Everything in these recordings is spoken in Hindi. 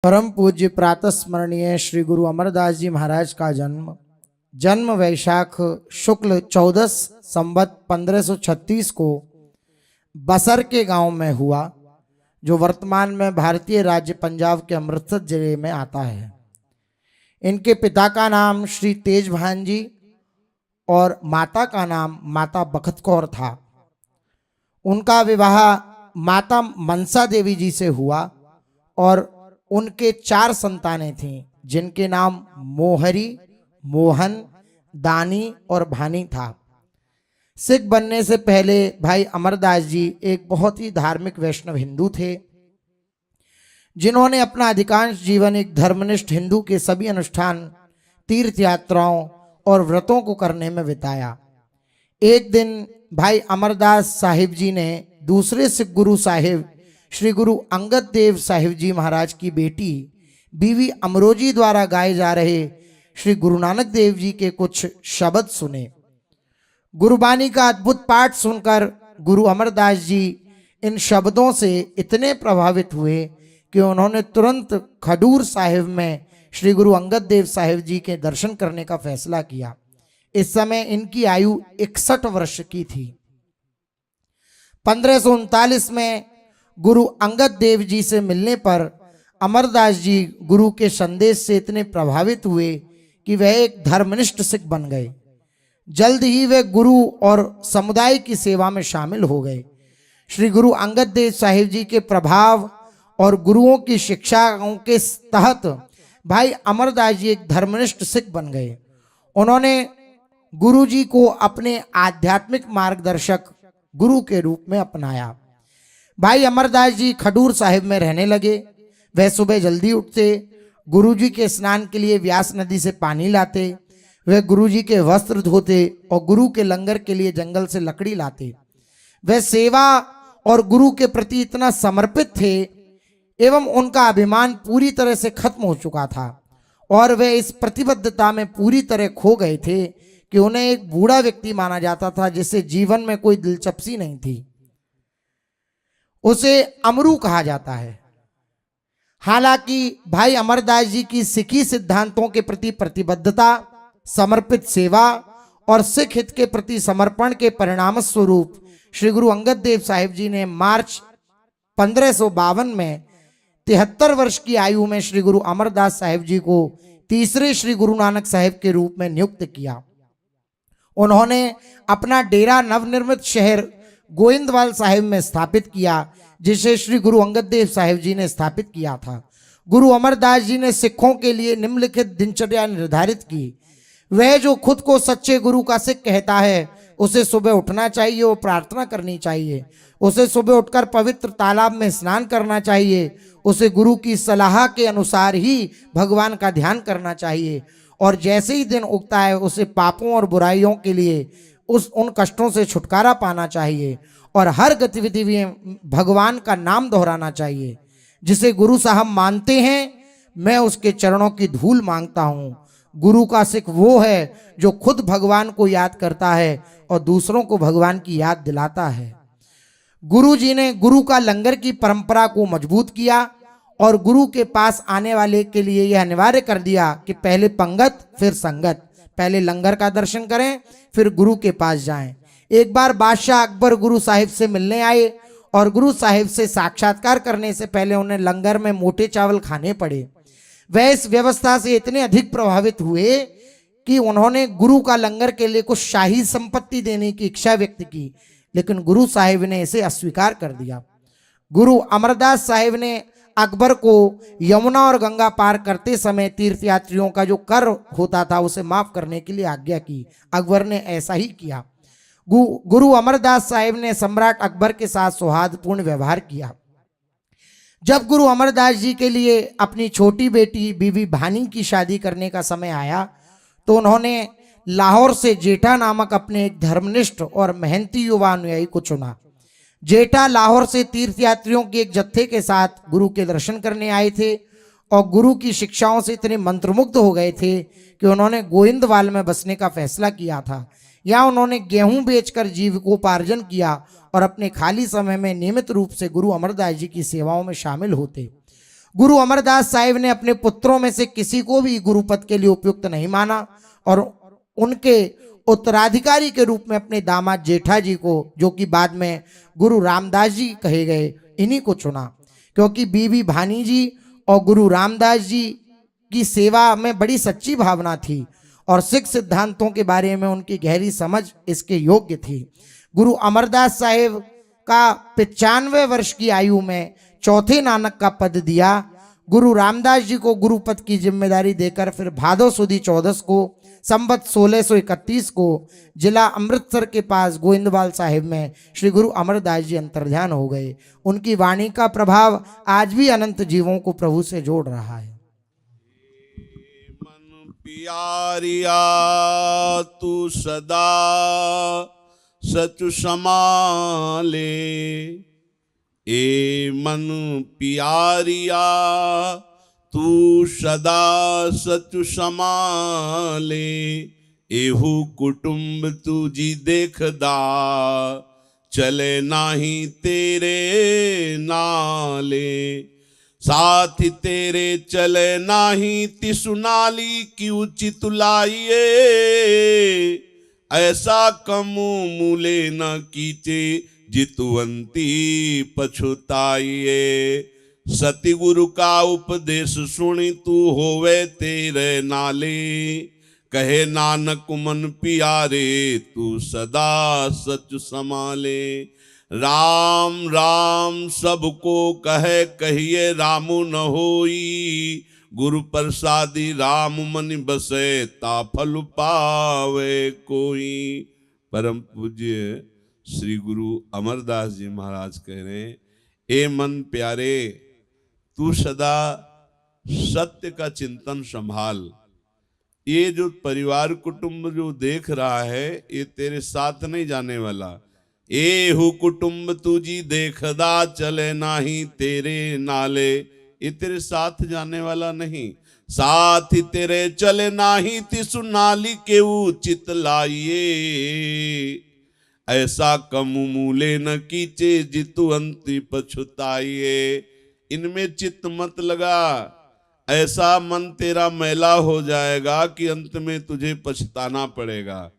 परम पूज्य प्रातः स्मरणीय श्री गुरु अमरदास जी महाराज का जन्म वैशाख शुक्ल 14 संवत 1536 को बसर के गांव में हुआ, जो वर्तमान में भारतीय राज्य पंजाब के अमृतसर जिले में आता है। इनके पिता का नाम श्री तेजभान जी और माता का नाम माता बखत कौर था। उनका विवाह माता मनसा देवी जी से हुआ और उनके 4 संतानें थीं, जिनके नाम मोहरी, मोहन, दानी और भानी था। सिख बनने से पहले भाई अमरदास जी एक बहुत ही धार्मिक वैष्णव हिंदू थे, जिन्होंने अपना अधिकांश जीवन एक धर्मनिष्ठ हिंदू के सभी अनुष्ठान, तीर्थ यात्राओं और व्रतों को करने में बिताया। एक दिन भाई अमरदास साहिब जी ने दूसरे सिख गुरु साहिब श्री गुरु अंगद देव साहिब जी महाराज की बेटी बीवी अमरोजी द्वारा गाए जा रहे श्री गुरु नानक देव जी के कुछ शब्द सुने। गुरुबानी का अद्भुत पाठ सुनकर गुरु अमरदास जी इन शब्दों से इतने प्रभावित हुए कि उन्होंने तुरंत खडूर साहिब में श्री गुरु अंगद देव साहिब जी के दर्शन करने का फैसला किया। इस समय इनकी आयु 61 वर्ष की थी। 1539 में गुरु अंगद देव जी से मिलने पर अमरदास जी गुरु के संदेश से इतने प्रभावित हुए कि वह एक धर्मनिष्ठ सिख बन गए। जल्द ही वे गुरु और समुदाय की सेवा में शामिल हो गए। श्री गुरु अंगद देव साहिब जी के प्रभाव और गुरुओं की शिक्षाओं के तहत भाई अमरदास जी एक धर्मनिष्ठ सिख बन गए। उन्होंने गुरु जी को अपने आध्यात्मिक मार्गदर्शक गुरु के रूप में अपनाया। भाई अमरदास जी खडूर साहिब में रहने लगे। वह सुबह जल्दी उठते, गुरु जी के स्नान के लिए व्यास नदी से पानी लाते, वह गुरु जी के वस्त्र धोते और गुरु के लंगर के लिए जंगल से लकड़ी लाते। वह सेवा और गुरु के प्रति इतना समर्पित थे एवं उनका अभिमान पूरी तरह से खत्म हो चुका था और वे इस प्रतिबद्धता में पूरी तरह खो गए थे कि उन्हें एक बूढ़ा व्यक्ति माना जाता था, जिसे जीवन में कोई दिलचस्पी नहीं थी। उसे अमरू कहा जाता है। हालांकि भाई अमरदास जी की सिखी सिद्धांतों के प्रति प्रतिबद्धता, समर्पित सेवा और सिख हित के प्रति समर्पण के परिणाम स्वरूप श्री गुरु अंगद देव साहिब जी ने मार्च 1552 में 73 वर्ष की आयु में श्री गुरु अमरदास साहिब जी को तीसरे श्री गुरु नानक साहिब के रूप में नियुक्त किया। उन्होंने अपना डेरा नवनिर्मित शहर गोविंदवाल साहिब में स्थापित किया, जिसे श्री गुरु अंगद देव साहिब जी ने स्थापित किया था। गुरु अमरदास जी ने सिखों के लिए निम्नलिखित दिनचर्या निर्धारित की। वह जो खुद को सच्चे गुरु का सिख कहता है, उसे सुबह उठना चाहिए और प्रार्थना करनी चाहिए। उसे सुबह उठकर पवित्र तालाब में स्नान करना चाहिए। उसे गुरु की सलाह के अनुसार ही भगवान का ध्यान करना चाहिए और जैसे ही दिन उगता है उसे पापों और बुराइयों के लिए उन कष्टों से छुटकारा पाना चाहिए और हर गतिविधि में भगवान का नाम दोहराना चाहिए। जिसे गुरु साहब मानते हैं, मैं उसके चरणों की धूल मांगता हूँ। गुरु का सिख वो है जो खुद भगवान को याद करता है और दूसरों को भगवान की याद दिलाता है। गुरु जी ने गुरु का लंगर की परंपरा को मजबूत किया और गुरु के पास आने वाले के लिए यह अनिवार्य कर दिया कि पहले पंगत फिर संगत, पहले लंगर का दर्शन करें फिर गुरु के पास जाएं। एक बार बादशाह अकबर गुरु साहिब से मिलने आए और गुरु साहिब से साक्षात्कार करने से पहले उन्हें लंगर में मोटे चावल खाने पड़े। वह इस व्यवस्था से इतने अधिक प्रभावित हुए कि उन्होंने गुरु का लंगर के लिए कुछ शाही संपत्ति देने की इच्छा व्यक्त की, लेकिन गुरु साहिब ने इसे अस्वीकार कर दिया। गुरु अमरदास साहिब ने अकबर को यमुना और गंगा पार करते समय तीर्थयात्रियों का जो कर होता था उसे माफ करने के लिए आज्ञा की। अकबर ने ऐसा ही किया। गुरु अमरदास साहिब ने सम्राट अकबर के साथ सौहार्दपूर्ण व्यवहार किया। जब गुरु अमरदास जी के लिए अपनी छोटी बेटी बीवी भानी की शादी करने का समय आया तो उन्होंने लाहौर से जेठा नामक अपने एक धर्मनिष्ठ और मेहनती युवा अनुयायी को चुना। जेठा लाहौर से तीर्थयात्रियों के एक जत्थे के साथ गुरु के दर्शन करने आए थे और गुरु की शिक्षाओं से इतने मंत्रमुग्ध हो गए थे कि उन्होंने गोविंदवाल में बसने का फैसला किया था। यहाँ उन्होंने गेहूं बेचकर जीविकोपार्जन किया और अपने खाली समय में नियमित रूप से गुरु अमरदास जी की सेवाओं में शामिल होते। गुरु अमरदास साहिब ने अपने पुत्रों में से किसी को भी गुरु पद के लिए उपयुक्त नहीं माना और उनके उत्तराधिकारी के रूप में अपने दामाद जेठा जी को, जो कि बाद में गुरु रामदास जी कहे गए, इन्हीं को चुना। क्योंकि बीबी भानी जी और गुरु रामदास जी की सेवा में बड़ी सच्ची भावना थी और सिख सिद्धांतों के बारे में उनकी गहरी समझ इसके योग्य थी। गुरु अमरदास साहिब का 95 वर्ष की आयु में चौथे नानक का पद दिया। गुरु रामदास जी को गुरु पद की जिम्मेदारी देकर फिर भादो सुदी 14 को संवत 1631 को जिला अमृतसर के पास गोविंदवाल साहिब में श्री गुरु अमरदास जी अंतर्ध्यान हो गए। उनकी वाणी का प्रभाव आज भी अनंत जीवों को प्रभु से जोड़ रहा है। मन प्यारिया तू सदा सचु समाले, ए मन प्यारिया तू सदा सचु समाले, एहू कुटुंब तुझी देखदा चले नाही तेरे नाले, साथ तेरे चले नाही तिसु नाली की उचित लाइए, ऐसा कमु मूले न कीचे जितुवंती पछुताइए, सतिगुरु का उपदेश सुनी तू होवे तेरे नाले, कहे नानक मन प्यारे तू सदा सच संभाले, राम राम सबको कहे कहिए रामु न होई, गुरु प्रसादी राम मन बसे ता फल पावे कोई। परम पूज्य श्री गुरु अमरदास जी महाराज कह रहे हैं, ए मन प्यारे तू सदा सत्य का चिंतन संभाल। ये जो परिवार कुटुंब जो देख रहा है ये तेरे साथ नहीं जाने वाला, एहू कुटुंब तुझी देखदा चले नाही तेरे नाले, ये तेरे साथ जाने वाला नहीं, साथ ही तेरे चले नाही तिसु नाली के उचित लाइए, ऐसा कमु मूले न कीचे जितु अंति पछुताइए, इनमें चित्त मत लगा, ऐसा मन तेरा मैला हो जाएगा कि अंत में तुझे पछताना पड़ेगा।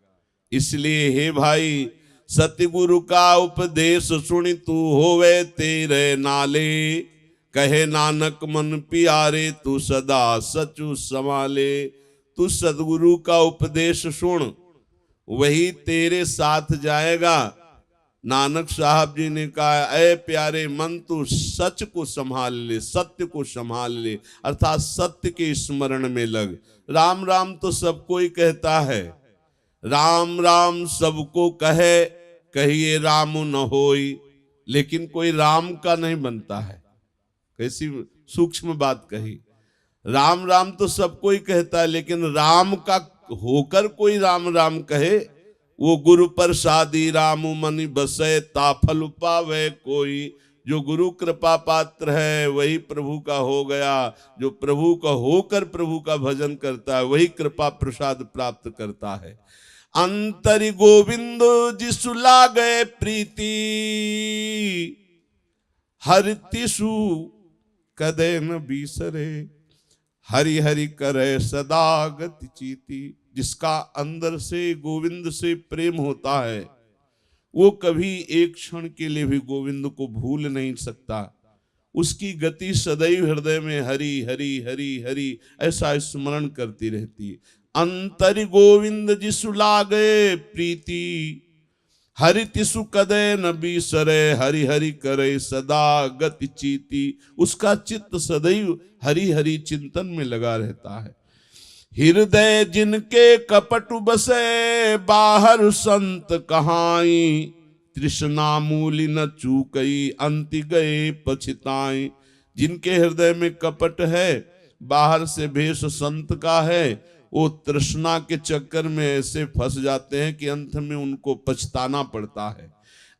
इसलिए हे भाई सतगुरु का उपदेश सुनी तू होवे तेरे नाले, कहे नानक मन प्यारे तू सदा सचु संभाले। तू सदगुरु का उपदेश सुन, वही तेरे साथ जाएगा। नानक साहब जी ने कहा, ऐ प्यारे मन तू सच को संभाल ले, सत्य को संभाल ले, अर्थात सत्य के स्मरण में लग। राम राम तो सबको ही कहता है, राम राम सबको कहे कहिए राम न होई, लेकिन कोई राम का नहीं बनता है। कैसी सूक्ष्म बात कही, राम राम तो सबको ही कहता है, लेकिन राम का होकर कोई राम राम कहे, वो गुरु प्रसादी राम मनि बसे ता फल पावे कोई। जो गुरु कृपा पात्र है वही प्रभु का हो गया, जो प्रभु का होकर प्रभु का भजन करता है वही कृपा प्रसाद प्राप्त करता है। अंतरि गोविंद जिसु लागे प्रीति, हरि तिसु कदे न बीसरे, हरि हरि करे सदा गति चीती। जिसका अंदर से गोविंद से प्रेम होता है वो कभी एक क्षण के लिए भी गोविंद को भूल नहीं सकता। उसकी गति सदैव हृदय में हरि हरि हरि हरि ऐसा स्मरण करती रहती। अंतरि गोविंद जिसु लागे प्रीति, हरि तिसु कदे न बीसरे, हरि हरि करे सदा गति चीती। उसका चित्त सदैव हरि हरि चिंतन में लगा रहता है। हृदय जिनके कपट बसे, बाहर संत कहाई, तृष्णा मूली न चूकई, अंति गए पछताई। जिनके हृदय में कपट है, बाहर से भेष संत का है, वो तृष्णा के चक्कर में ऐसे फंस जाते हैं कि अंत में उनको पछताना पड़ता है।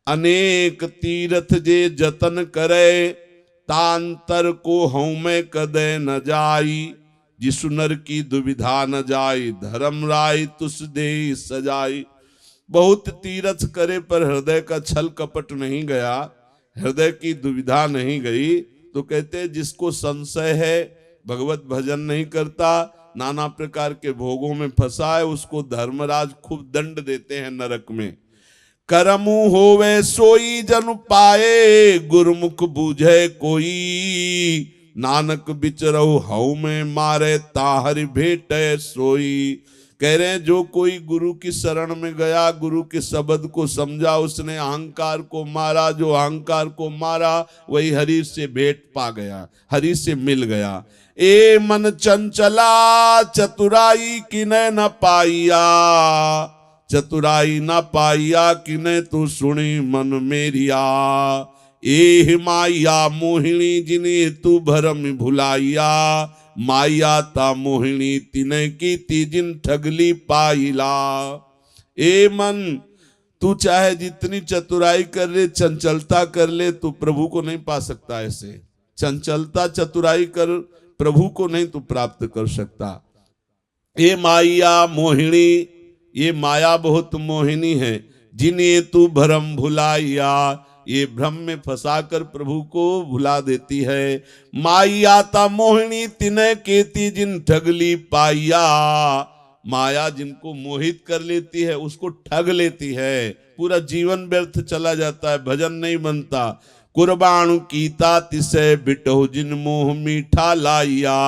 अनेक तीर्थ जे जतन करे, तांतर को हूं में कदे न जाई। जिसु नर की दुविधा न जाई, धर्म राय तुस दे सजाई। बहुत तीर्थ करे पर हृदय का छल कपट नहीं गया, हृदय की दुविधा नहीं गई, तो कहते हैं जिसको संशय है, भगवत भजन नहीं करता, नाना प्रकार के भोगों में फंसा है, उसको धर्मराज खूब दंड देते हैं नरक में। करमु होवे सोई जन पाए, गुरुमुख बूझे कोई, नानक बिचरऊ हऊ में मारे ताहरि भेटे सोई। कह रहे हैं जो कोई गुरु की शरण में गया, गुरु के शब्द को समझा, उसने अहंकार को मारा, जो अहंकार को मारा वही हरि से भेंट पा गया, हरि से मिल गया। ए मन चंचला चतुराई किने न पाइया, चतुराई न पाइया किने तू सुनी मन मेरिया। ए माया मोहिनी जिने तू भरम भुलाइया, माया ता मोहिनी तिने की तिजिन ठगली पाइला। ए मन तू चाहे जितनी चतुराई कर ले, चंचलता कर ले, तू प्रभु को नहीं पा सकता। ऐसे चंचलता चतुराई कर प्रभु को नहीं तू प्राप्त कर सकता। ये माया मोहिनी, ये माया बहुत मोहिनी है। जिन्हें तू भ्रम भुलाइया, ये भ्रम में फंसाकर प्रभु को भुला देती है। माया ता मोहिनी तिने केती जिन ठगली पाइया, माया जिनको मोहित कर लेती है उसको ठग लेती है, पूरा जीवन व्यर्थ चला जाता है, भजन नहीं बनता। कुर्बान कीता तिसे बिटो जिन मोह मीठा लाइया,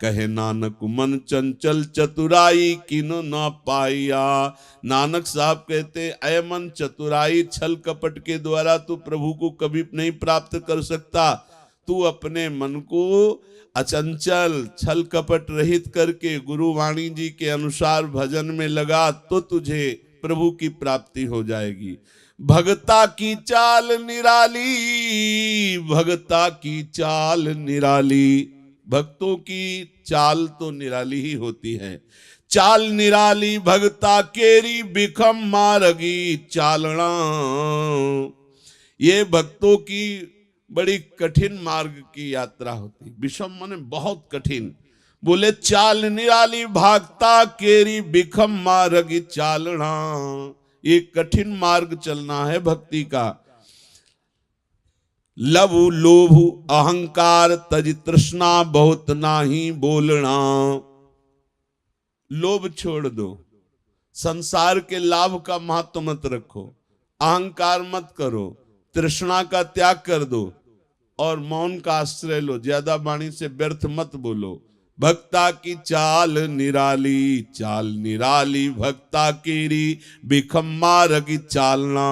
कहे नानक मन चंचल चतुराई किनो ना पाइया। नानक साहब कहते ऐ मन चतुराई छल कपट के द्वारा तू प्रभु को कभी नहीं प्राप्त कर सकता। तू अपने मन को अचंचल छल कपट रहित करके गुरु वाणी जी के अनुसार भजन में लगा तो तुझे प्रभु की प्राप्ति हो जाएगी। भगता की चाल निराली, भगता की चाल निराली, भक्तों की चाल तो निराली ही होती है। चाल निराली भगता केरी बिखम मारगी चालना, ये भक्तों की बड़ी कठिन मार्ग की यात्रा होती। विषम माने बहुत कठिन। बोले चाल निराली भागता केरी बिखम मारगी चालना, ये कठिन मार्ग चलना है भक्ति का। लव लोभ अहंकार तज तृष्णा बहुत नाही बोलना, लोभ छोड़ दो, संसार के लाभ का महत्व मत रखो, अहंकार मत करो, तृष्णा का त्याग कर दो और मौन का आश्रय लो, ज्यादा वाणी से व्यर्थ मत बोलो। भक्ता की चाल निराली, चाल निराली भक्ता केरी बिखम मारगी चालना,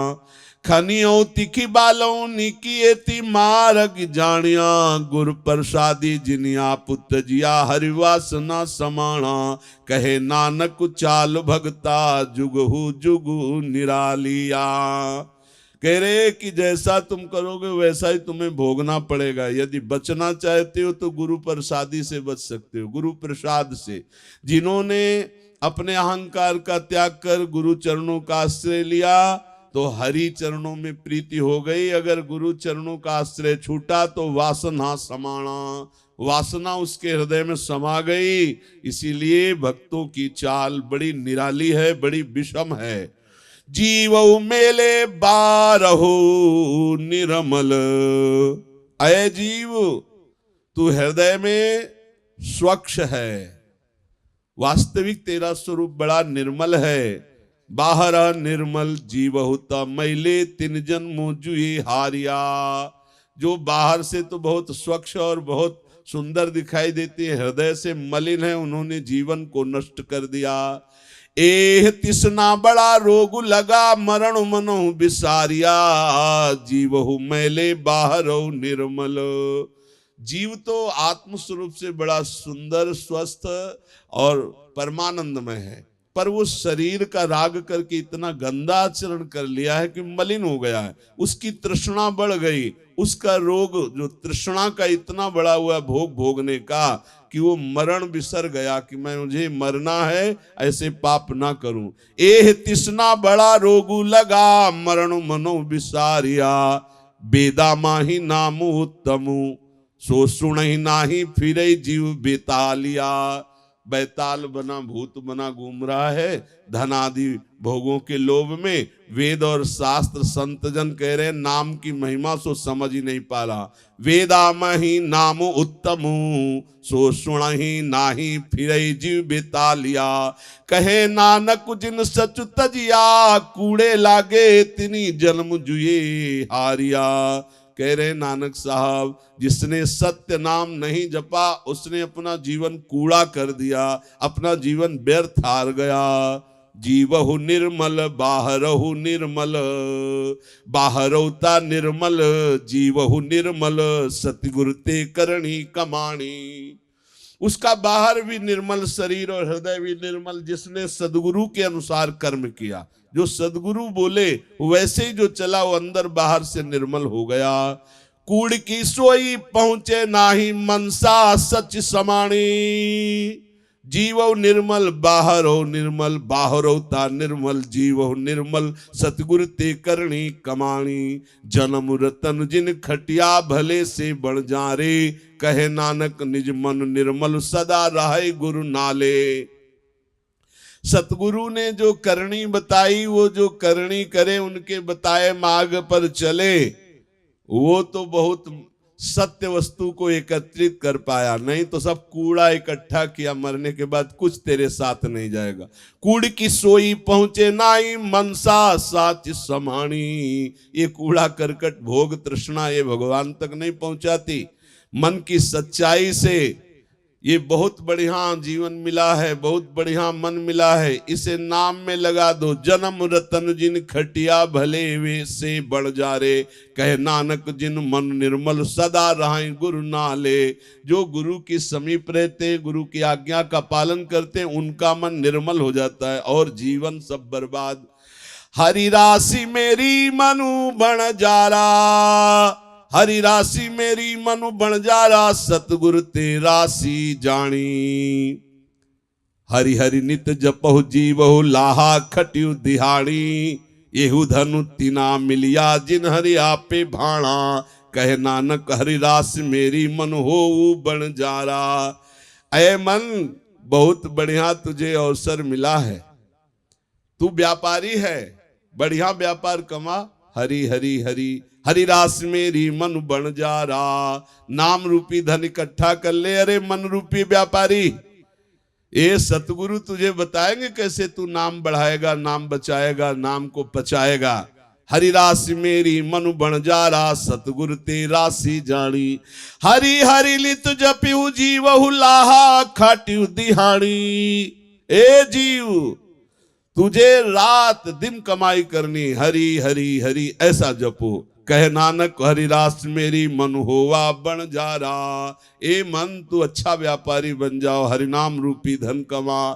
खनियो तिखी बालों निकी मारग जानिया, गुर प्रसादी जिनिया पुत्र जिया हरिवासना समाना, कहे नानक चाल भगता जुगहु जुगु निरालिया। कह रहे कि जैसा तुम करोगे वैसा ही तुम्हें भोगना पड़ेगा। यदि बचना चाहते हो तो गुरु प्रसादी से बच सकते हो, गुरु प्रसाद से। जिन्होंने अपने अहंकार का त्याग कर गुरु चरणों का आश्रय लिया तो हरि चरणों में प्रीति हो गई। अगर गुरु चरणों का आश्रय छूटा तो वासना समाना, वासना उसके हृदय में समा गई। इसीलिए भक्तों की चाल बड़ी निराली है, बड़ी विषम है। जीवऊ मेले बारहो निरमल, अय जीव तू हृदय में स्वच्छ है, वास्तविक तेरा स्वरूप बड़ा निर्मल है। बाहर निर्मल जीवहु त मैले तिन जन्मो जुए हारिया, जो बाहर से तो बहुत स्वच्छ और बहुत सुंदर दिखाई देती है, हृदय से मलिन है, उन्होंने जीवन को नष्ट कर दिया। एह तिसना बड़ा रोग लगा मरण मनो बिसारिया, जीवहु मैले बाहरो निर्मल। जीव तो आत्मस्वरूप से बड़ा सुंदर स्वस्थ और परमानंदमय है, पर वो शरीर का राग करके इतना गंदा आचरण कर लिया है कि मलिन हो गया है, उसकी तृष्णा बढ़ गई। उसका रोग जो तृष्णा का इतना बड़ा हुआ भोग भोगने का कि वो मरण बिसर गया कि मैं मुझे मरना है, ऐसे पाप ना करूं। एह तिसना बड़ा रोगु लगा मरण मनो बिसारिया, बेदा माही नामु उत्तमु सो सुनहि नाही फिरे जीव बेतालिया। बैताल बना, भूत बना घूम रहा है धन आदि भोगों के लोभ में। वेद और शास्त्र संत जन कह रहे हैं नाम की महिमा सो समझ ही नहीं पा रहा। वेदामहि नाम उत्तम सो सुणहि नाही फिरई जीव बेतालिया। कहे नानक जिन सच तजिया कूड़े लागे तिनी जन्म जुए हारिया। कह रहे नानक साहब जिसने सत्य नाम नहीं जपा उसने अपना जीवन कूड़ा कर दिया, अपना जीवन व्यर्थ हार गया। जीवहु निर्मल बाहरहु निर्मल, बाहरौता निर्मल जीवहु निर्मल, सतगुरु ते करणी कमाणी। उसका बाहर भी निर्मल शरीर और हृदय भी निर्मल, जिसने सदगुरु के अनुसार कर्म किया, जो सदगुरु बोले वैसे ही जो चला वो अंदर बाहर से निर्मल हो गया। कूड़ की सोई पहुंचे नाही मनसा सच समाणी। जीवो निर्मल बाहरो निर्मल, बाहरोता निर्मल जीवो निर्मल, सतगुरु ते करणी कमाणी। जन्म रतन जिन खटिया भले से बढ़ जा रे, कहे नानक निज मन निर्मल सदा रहे गुरु नाले। सतगुरु ने जो करनी बताई, वो जो करनी करे उनके बताए मार्ग पर चले, वो तो बहुत सत्य वस्तु को एकत्रित कर पाया, नहीं तो सब कूड़ा इकट्ठा किया, मरने के बाद कुछ तेरे साथ नहीं जाएगा। कूड़ की सोई पहुंचे नाई मनसा साच समाणी। ये कूड़ा करकट भोग तृष्णा ये भगवान तक नहीं पहुंचाती। मन की सच्चाई से ये बहुत बढ़िया जीवन मिला है, बहुत बढ़िया मन मिला है, इसे नाम में लगा दो। जन्म रतन जिन खटिया भले वे से बढ़ जा रे, कहे नानक जिन मन निर्मल सदा रहे गुरु नाले। जो गुरु के समीप रहते, गुरु की आज्ञा का पालन करते, उनका मन निर्मल हो जाता है और जीवन सब बर्बाद। हरि राशि मेरी मनु बण जारा, हरि राशि मेरी मनु बण जारा, सतगुरु ते राशि जानी। हरि हरि नित जपहु जीवहु लाहा खटियु दिहाड़ी। येहु धनु तिना मिलिया जिन हरि आपे भाणा, कहे नानक हरि राशि मेरी मन हो बण जारा। ऐ मन बहुत बढ़िया तुझे अवसर मिला है, तू व्यापारी है, बढ़िया व्यापार कमा। हरि हरि हरि हरि रास मेरी मन बन जा रहा। नाम रूपी धन इकट्ठा कर ले, अरे मन रूपी व्यापारी। ये सतगुरु तुझे बताएंगे कैसे तू नाम बढ़ाएगा, नाम बचाएगा, नाम को पचाएगा। हरि राशि मेरी मन बन जा रहा, सतगुरु ते राशि जानी। हरि हरि लित जपियु जीवहु लाहा खाटियु दिहाड़ी। ए जीव तुझे रात दिन कमाई करनी, हरि हरि हरि ऐसा जपो। कहे नानक हरि रास मेरी मन होवा बन जा रहा। ए मन तू अच्छा व्यापारी बन जाओ, हरि नाम रूपी धन कमा।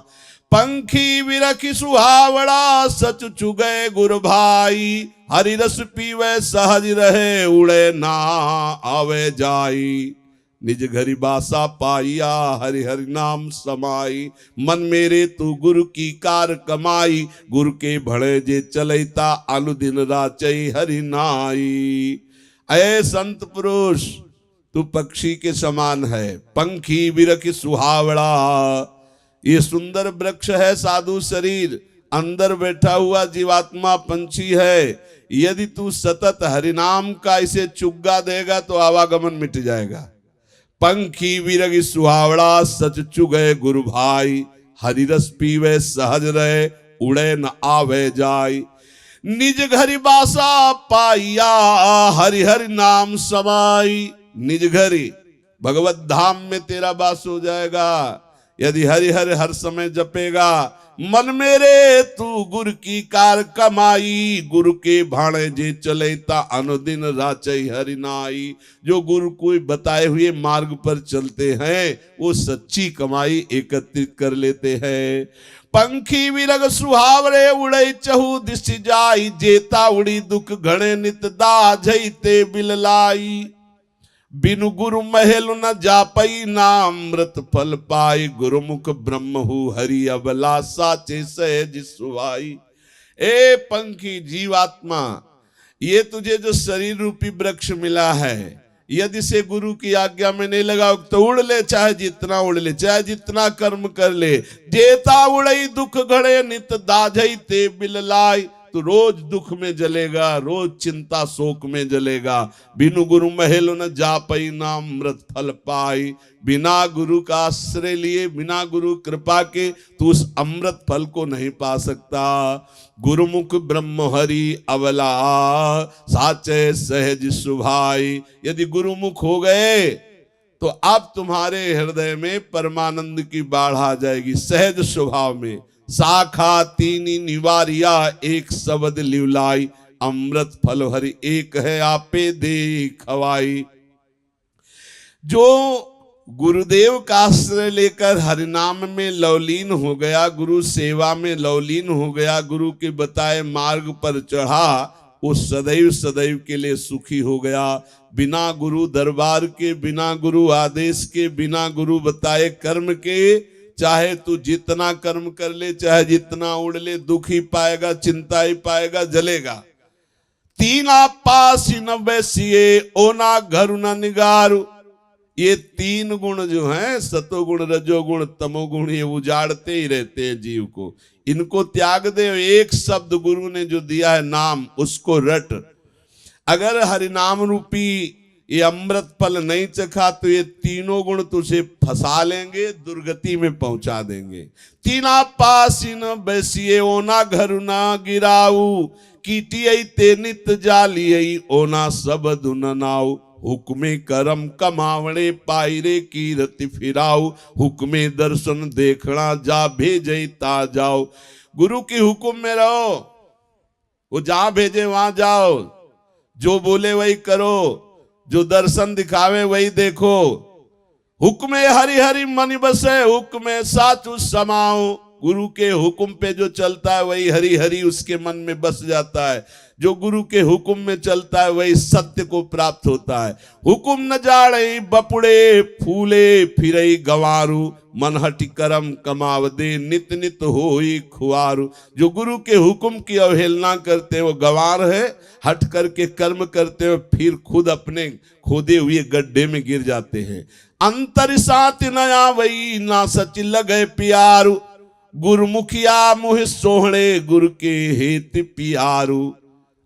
पंखी विरखी सुहावड़ा सच चुगे गुरु भाई। हरि रस पीवे सहज रहे उड़े ना आवे जाई। निज घरी बासा पाइया हरि हरि नाम समाई। मन मेरे तू गुरु की कार कमाई। गुरु के भड़े जे चलैता अनुदिन राचई हरि नाई। ऐ संत पुरुष तू पक्षी के समान है, पंखी बिरख सुहावड़ा। ये सुंदर वृक्ष है साधु शरीर, अंदर बैठा हुआ जीवात्मा पंछी है। यदि तू सतत हरिनाम का इसे चुग्गा देगा तो आवागमन मिट जाएगा। पंखी विरग सुहावड़ा सच चुगे गुरु भाई। हरि रस पीवे सहज रहे उड़े न आवे जाय। निज घरी बासा पाइया हरि हरि नाम समाई। निज घरी भगवत धाम में तेरा वास हो जाएगा यदि हरि हरि हर समय जपेगा। मन मेरे तू गुरु की कार कमाई। गुरु के भाणे जे चलेता अनुदिन राचई हरि नाई। जो गुरु को बताए हुए मार्ग पर चलते हैं वो सच्ची कमाई एकत्रित कर लेते हैं। पंखी विरग सुहावरे उड़ई चहु दिश जाई। जेता उड़ी दुख घणे नित दाझई ते बिललाई। बिनु गुरु महल न जापई नामृत फल पाई। गुरुमुख ब्रह्म हु हरि अबला साचे सहज सुहाई। ए पंखी जीवात्मा, ये तुझे जो शरीर रूपी वृक्ष मिला है यदि से गुरु की आज्ञा में नहीं लगाओ तो उड़ ले, चाहे जितना उड़ ले, चाहे जितना कर्म कर ले। जेता उड़ई दुख घड़े नित दाझई ते बिललाई। तो रोज दुख में जलेगा, रोज चिंता शोक में जलेगा। बिनु गुरु महल न जा पई ना अमृत फल पाई। बिना गुरु का आश्रय लिए, बिना गुरु कृपा के तू उस अमृत फल को नहीं पा सकता। गुरुमुख ब्रह्म हरि अवला साचे सहज सुभाई। यदि गुरुमुख हो गए तो अब तुम्हारे हृदय में परमानंद की बाढ़ आ जाएगी। सहज स्वभाव में शाखा तीनी निवारिया एक शब्द लिवलाई। अमृत फल हरि एक है आपे दे खवाई। जो गुरुदेव का आश्रय लेकर हरिनाम में लवलीन हो गया, गुरु सेवा में लवलीन हो गया, गुरु के बताए मार्ग पर चढ़ा, वो सदैव सदैव के लिए सुखी हो गया। बिना गुरु दरबार के, बिना गुरु आदेश के, बिना गुरु बताए कर्म के, चाहे तू जितना कर्म कर ले, चाहे जितना उड़ ले, दुख ही पाएगा, चिंता ही पाएगा, जलेगा। तीना पास न बैसिए ओना घर न निगारू। ये तीन गुण जो हैं, सतोगुण रजोगुण तमोगुण, ये उजाड़ते ही रहते हैं जीव को। इनको त्याग दे। एक शब्द गुरु ने जो दिया है नाम, उसको रट। अगर हरिनाम रूपी ये अमृत फल नहीं चखा तो ये तीनों गुण तुझे फंसा लेंगे, दुर्गति में पहुंचा देंगे। तीना पासी न बैसिए ओना घर ना गिराऊ। कीटियई ते नित जालियई ओना सब धुन नाऊ। हुक्मे करम कमावणे पायरे कीरति फिराऊ। हुक्मे दर्शन देखना जा भेजे ता जाओ। गुरु की हुक्म में रहो, वो जहां भेजे वहां जाओ। जो बोले वही करो, जो दर्शन दिखावे वही देखो। हुक्मे हरि हरि मन बसे हुक्मे साचु समाओ। गुरु के हुक्म पे जो चलता है वही हरि हरि उसके मन में बस जाता है। जो गुरु के हुक्म में चलता है वही सत्य को प्राप्त होता है। हुक्म न जाड़ई बपुड़े फूले फिरई गंवारू। मन हटि करम कमावदे नित नित होई खुआरू। जो गुरु के हुक्म की अवहेलना करते हैं वो गंवार है, हट करके कर्म करते हैं फिर खुद अपने खोदे हुए गड्ढे में गिर जाते हैं। अंतर साथ नया वही ना सच लगे प्यारू। गुरुमुखिया मुह सोहणे गुरु के हेत पियारू।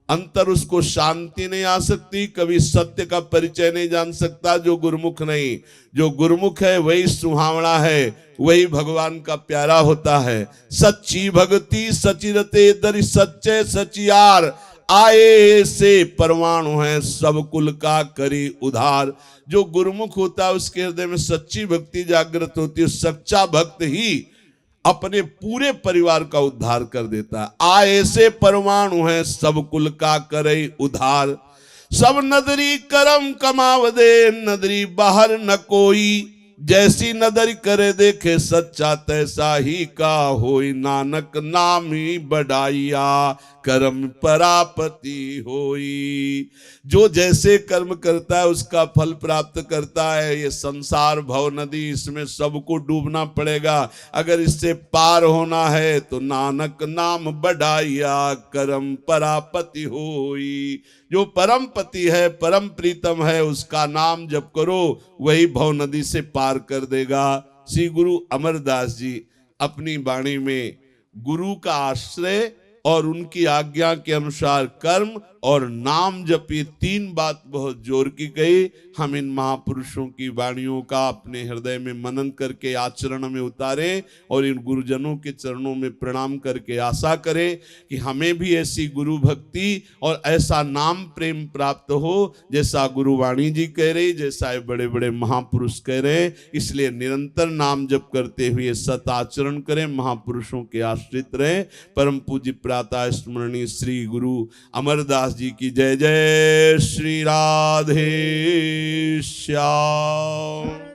अंतर उसको शांति नहीं आ सकती, कभी सत्य का परिचय नहीं जान सकता जो गुरुमुख नहीं। जो गुरुमुख है वही सुहावना है, वही भगवान का प्यारा होता है। सच्ची भक्ति सचिरते दरि सच्चे सचियार। आए से परमाणु है सब कुल का करी उधार। जो गुरुमुख होता है उसके हृदय में सच्ची भक्ति जागृत होती है। सच्चा भक्त ही अपने पूरे परिवार का उद्धार कर देता है। आ ऐसे परमाणु है सब कुल का करे उधार। सब नदरी करम कमाव दे नदरी बाहर न कोई। जैसी नदरी करे देखे सच्चा तैसा ही का होई। नानक नाम ही बढ़ाइया कर्म परापति होई। जो जैसे कर्म करता है उसका फल प्राप्त करता है। ये संसार भव नदी, इसमें सबको डूबना पड़ेगा। अगर इससे पार होना है तो नानक नाम बढ़ाइया कर्म परापति होई। जो परम पति है, परम प्रीतम है, उसका नाम जप करो, वही भव नदी से पार कर देगा। श्री गुरु अमरदास जी अपनी वाणी में गुरु का आश्रय और उनकी आज्ञा के अनुसार कर्म और नाम जप, ये तीन बात बहुत जोर की कही। हम इन महापुरुषों की वाणियों का अपने हृदय में मनन करके आचरण में उतारें और इन गुरुजनों के चरणों में प्रणाम करके आशा करें कि हमें भी ऐसी गुरु भक्ति और ऐसा नाम प्रेम प्राप्त हो जैसा गुरुवाणी जी कह रही, जैसा ये बड़े बड़े महापुरुष कह रहे हैं। इसलिए निरंतर नाम जप करते हुए सत आचरण करें, महापुरुषों के आश्रित रहें। परम पूज्य प्रातः स्मरणीय श्री गुरु अमरदास जी की जय। जय श्री राधे श्याम।